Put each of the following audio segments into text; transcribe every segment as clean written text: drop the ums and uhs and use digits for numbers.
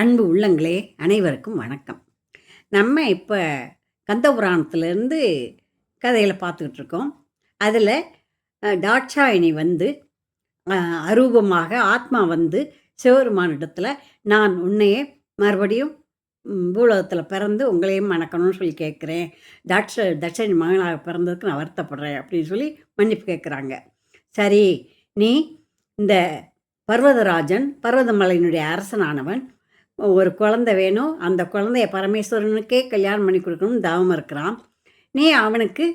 அன்பு உள்ளங்களே அனைவருக்கும் வணக்கம். நம்ம இப்போ கந்தபுராணத்துலேருந்து கதைகளை பார்த்துக்கிட்டு இருக்கோம். அதில் தாட்சாயினி வந்து அரூபமாக ஆத்மா வந்து சிவபெருமானிடத்தில் நான் உன்னையே மறுபடியும் பூலோகத்தில் பிறந்து உங்களையும் மணக்கணும்னு சொல்லி கேட்குறேன். தட்சணி மகனாக பிறந்ததுக்கு நான் வருத்தப்படுறேன் அப்படின்னு சொல்லி மன்னிப்பு கேட்குறாங்க. சரி, நீ இந்த பர்வதராஜன் பர்வதமலையினுடைய அரசனானவன் ஒரு குழந்தை வேணும், அந்த குழந்தைய பரமேஸ்வரனுக்கே கல்யாணம் பண்ணி கொடுக்கணும்னு தவம் இருக்கிறான். நீ அவனுக்கு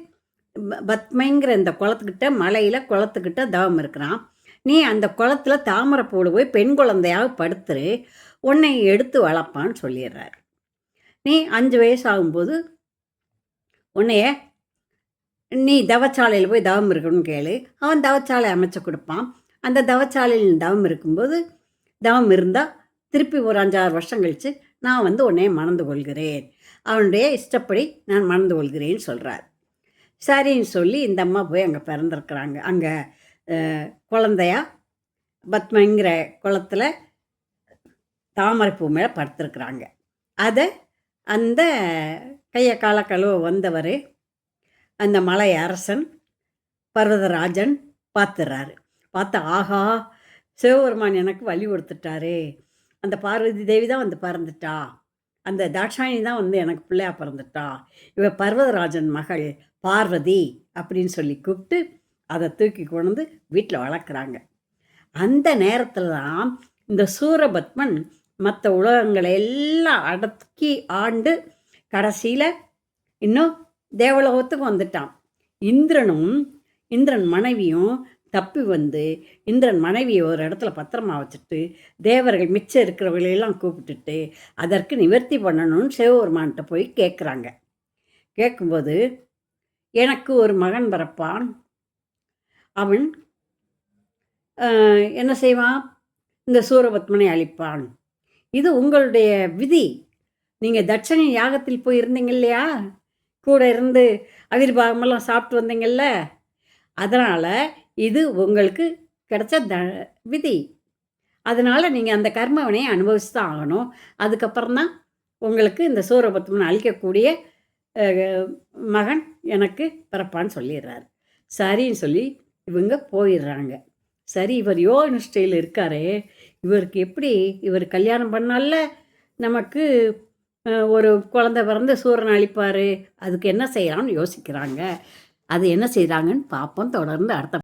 பத்மைங்கிற இந்த குளத்துக்கிட்ட மலையில் குளத்துக்கிட்ட தவம் இருக்கிறான். நீ அந்த குளத்தில் தாமரைப்பூவில் போய் பெண் குழந்தையாக படுத்துரு, உன்னை எடுத்து வளர்ப்பான்னு சொல்லிடுறாரு. நீ 5 வயசு ஆகும்போது உன்னைய நீ தவச்சாலையில் போய் தவம் இருக்கணும்னு கேளு, அவன் தவச்சாலை அமைச்சு கொடுப்பான். அந்த தவச்சாலையில் தவம் இருக்கும்போது தவம் இருந்தால் திருப்பி ஒரு 5-6 வருஷம் கழித்து நான் வந்து உன்னைய மணந்து கொள்கிறேன், அவனுடைய இஷ்டப்படி நான் மணந்து கொள்கிறேன்னு சொல்கிறார். சரின்னு சொல்லி இந்த அம்மா போய் அங்கே பிறந்திருக்கிறாங்க. அங்கே குழந்தையா பத்மங்கிற குளத்தில் தாமரைப்பூ மேலே படுத்துருக்குறாங்க. அதை அந்த கையை கால கழுவ வந்தவர் அந்த மலை அரசன் பர்வதராஜன் பார்த்துறாரு. பார்த்தா ஆஹா, சிவபெருமான் எனக்கு வழி கொடுத்துட்டாரு, அந்த பார்வதி தேவி தான் வந்து பிறந்துட்டா, அந்த தாட்சாயணி தான் வந்து எனக்கு பிள்ளையா பிறந்துட்டா, இவ பர்வதராஜன் மகள் பார்வதி அப்படின்னு சொல்லி கூப்பிட்டு அதை தூக்கி கொண்டு வந்து வீட்டில் வளர்க்குறாங்க. அந்த நேரத்தில் தான் இந்த சூரபத்மன் மற்ற உலகங்களை எல்லாம் அடக்கி ஆண்டு கடைசியில் இன்னும் தேவலோகத்துக்கு வந்துட்டான். இந்திரன் மனைவியும் தப்பி வந்து இந்திரன் மனைவியை ஒரு இடத்துல பத்திரமா வச்சுட்டு தேவர்கள் மிச்சம் இருக்கிறவர்களெல்லாம் கூப்பிட்டுட்டு அதற்கு நிவர்த்தி பண்ணணும்னு சிவபெருமான்கிட்ட போய் கேட்குறாங்க. கேட்கும்போது எனக்கு ஒரு மகன் பிறப்பான், அவன் என்ன செய்வான், இந்த சூரபத்மனை அழிப்பான், இது உங்களுடைய விதி. நீங்கள் தட்சணி யாகத்தில் போய் இருந்தீங்க இல்லையா, கூட இருந்து அவிர்வாகமெல்லாம் சாப்பிட்டு வந்தீங்கல்ல, அதனால் இது உங்களுக்கு கிடைச்ச விதி. அதனால் நீங்கள் அந்த கர்மவினையை அனுபவிச்சு தான் ஆகணும். அதுக்கப்புறம் தான் உங்களுக்கு இந்த சூரபத்மனை அழிக்கக்கூடிய மகன் எனக்கு பிறப்பான்னு சொல்லிடுறாரு. சரின்னு சொல்லி இவங்க போயிடுறாங்க. சரி, இவர் யோக நிஷ்டையில் இருக்காரே, இவருக்கு எப்படி இவர் கல்யாணம் பண்ணால நமக்கு ஒரு குழந்தை பிறந்து சூரனை அழிப்பார், அதுக்கு என்ன செய்யலாம்னு யோசிக்கிறாங்க. அது என்ன செய்கிறாங்கன்னு பார்ப்போம். தொடர்ந்து அடுத்த